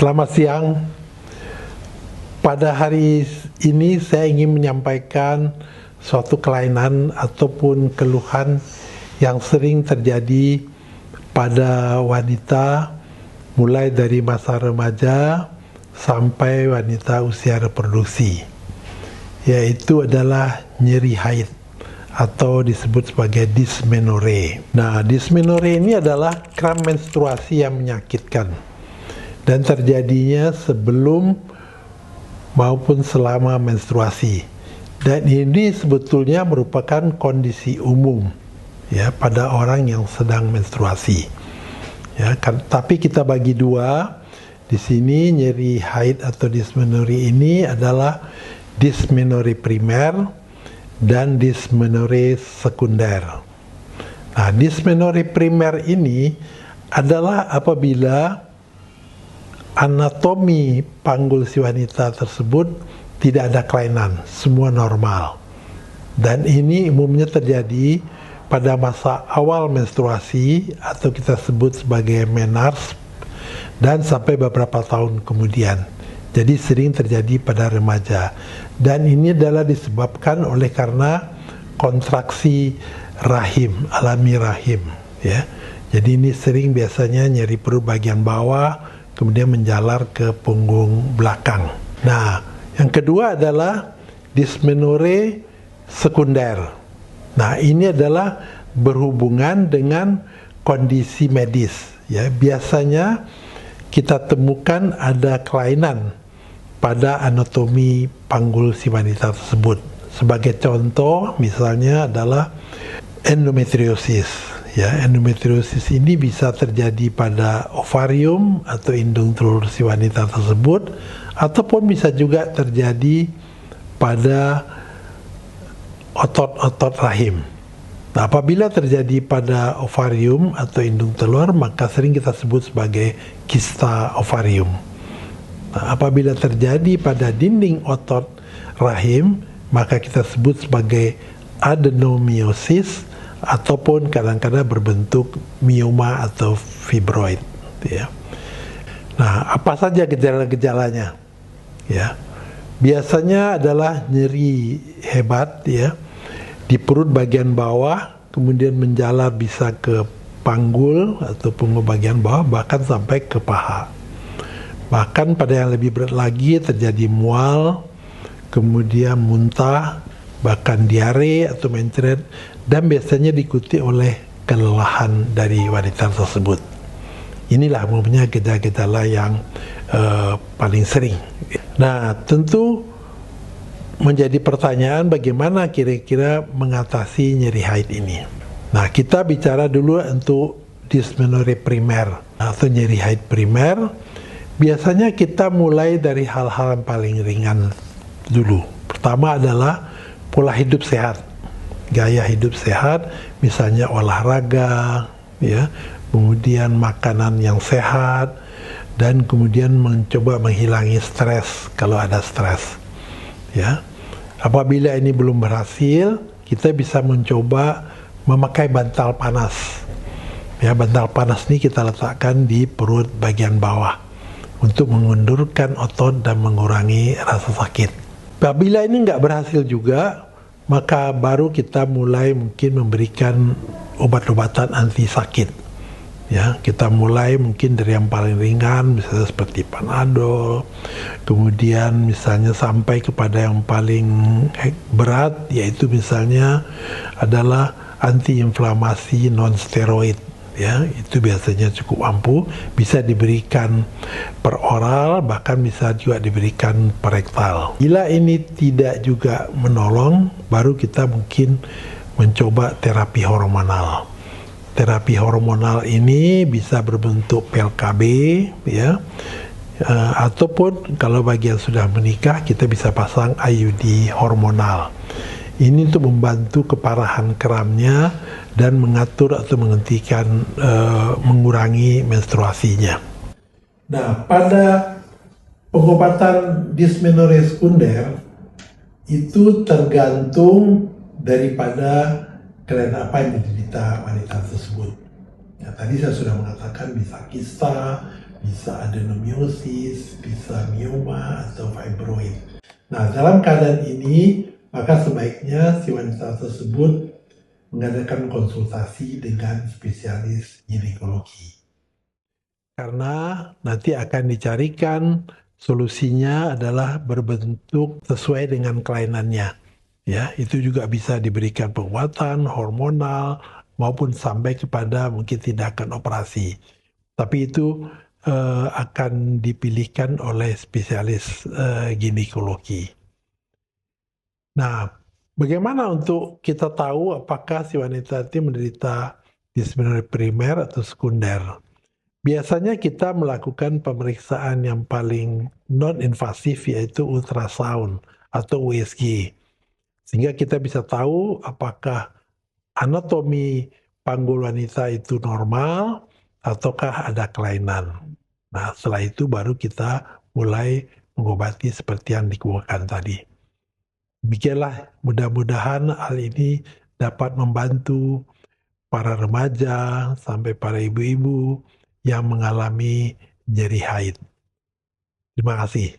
Selamat siang. Pada hari ini saya ingin menyampaikan suatu kelainan ataupun keluhan yang sering terjadi pada wanita mulai dari masa remaja sampai wanita usia reproduksi, yaitu adalah nyeri haid atau disebut sebagai dysmenorrhea. Nah, dysmenorrhea ini adalah kram menstruasi yang menyakitkan dan terjadinya sebelum maupun selama menstruasi. Dan ini sebetulnya merupakan kondisi umum ya pada orang yang sedang menstruasi. Ya, tapi kita bagi dua. Di sini nyeri haid atau dysmenorrhea ini adalah dysmenorrhea primer dan dysmenorrhea sekunder. Nah, dysmenorrhea primer ini adalah apabila anatomi panggul si wanita tersebut tidak ada kelainan, semua normal. Dan ini umumnya terjadi pada masa awal menstruasi atau kita sebut sebagai menarche dan sampai beberapa tahun kemudian. Jadi sering terjadi pada remaja. Dan ini adalah disebabkan oleh karena kontraksi rahim, alami rahim, ya. Jadi ini sering biasanya nyeri perut bagian bawah, kemudian menjalar ke punggung belakang. Nah, yang kedua adalah dysmenorrhea sekunder. Nah, ini adalah berhubungan dengan kondisi medis. Ya, biasanya kita temukan ada kelainan pada anatomi panggul si wanita tersebut. Sebagai contoh, misalnya adalah endometriosis. Ya, endometriosis ini bisa terjadi pada ovarium atau indung telur si wanita tersebut, ataupun bisa juga terjadi pada otot-otot rahim. Nah, apabila terjadi pada ovarium atau indung telur, maka sering kita sebut sebagai kista ovarium. Nah, apabila terjadi pada dinding otot rahim, maka kita sebut sebagai adenomyosis, ataupun kadang-kadang berbentuk mioma atau fibroid, ya. Nah, apa saja gejala-gejalanya? Ya, biasanya adalah nyeri hebat, ya, di perut bagian bawah, kemudian menjalar bisa ke panggul atau punggung bagian bawah, bahkan sampai ke paha. Bahkan pada yang lebih berat lagi terjadi mual, kemudian muntah, bahkan diare atau mencret, dan biasanya diikuti oleh kelelahan dari wanita tersebut. Inilah umumnya gejala-gejala yang paling sering. Nah, tentu menjadi pertanyaan bagaimana kira-kira mengatasi nyeri haid ini. Nah, kita bicara dulu untuk dysmenorrhea primer atau nyeri haid primer. Biasanya kita mulai dari hal-hal yang paling ringan dulu. Pertama adalah pola hidup sehat. Gaya hidup sehat, misalnya olahraga, ya, kemudian makanan yang sehat, dan kemudian mencoba menghilangi stres kalau ada stres. Ya, apabila ini belum berhasil, kita bisa mencoba memakai bantal panas. Ya, bantal panas ini kita letakkan di perut bagian bawah untuk mengundurkan otot dan mengurangi rasa sakit. Apabila ini nggak berhasil juga, maka baru kita mulai mungkin memberikan obat-obatan anti sakit. Ya, kita mulai mungkin dari yang paling ringan, misalnya seperti Panadol, kemudian misalnya sampai kepada yang paling berat, yaitu misalnya adalah antiinflamasi non-steroid. Ya, itu biasanya cukup ampuh, bisa diberikan per oral, bahkan bisa juga diberikan per rektal. Bila ini tidak juga menolong, baru kita mungkin mencoba terapi hormonal. Terapi hormonal ini bisa berbentuk PLKB, ya, ataupun kalau bagi yang sudah menikah, kita bisa pasang IUD hormonal. Ini untuk membantu keparahan keramnya dan mengatur atau menghentikan, mengurangi menstruasinya. Nah, pada pengobatan dysmenorrhea sekunder itu tergantung daripada kelainan apa yang diderita wanita tersebut. Ya, tadi saya sudah mengatakan bisa kista, bisa adenomiosis, bisa mioma atau fibroid. Nah, dalam keadaan ini, maka sebaiknya si wanita tersebut mengadakan konsultasi dengan spesialis ginekologi. Karena nanti akan dicarikan solusinya adalah berbentuk sesuai dengan kelainannya. Ya, itu juga bisa diberikan penguatan hormonal maupun sampai kepada mungkin tindakan operasi. Tapi itu akan dipilihkan oleh spesialis ginekologi. Nah, bagaimana untuk kita tahu apakah si wanita itu menderita dismenore primer atau sekunder? Biasanya kita melakukan pemeriksaan yang paling non-invasif yaitu ultrasound atau USG. Sehingga kita bisa tahu apakah anatomi panggul wanita itu normal ataukah ada kelainan. Nah, setelah itu baru kita mulai mengobati seperti yang dikemukakan tadi. Demikianlah, mudah-mudahan hal ini dapat membantu para remaja sampai para ibu-ibu yang mengalami nyeri haid. Terima kasih.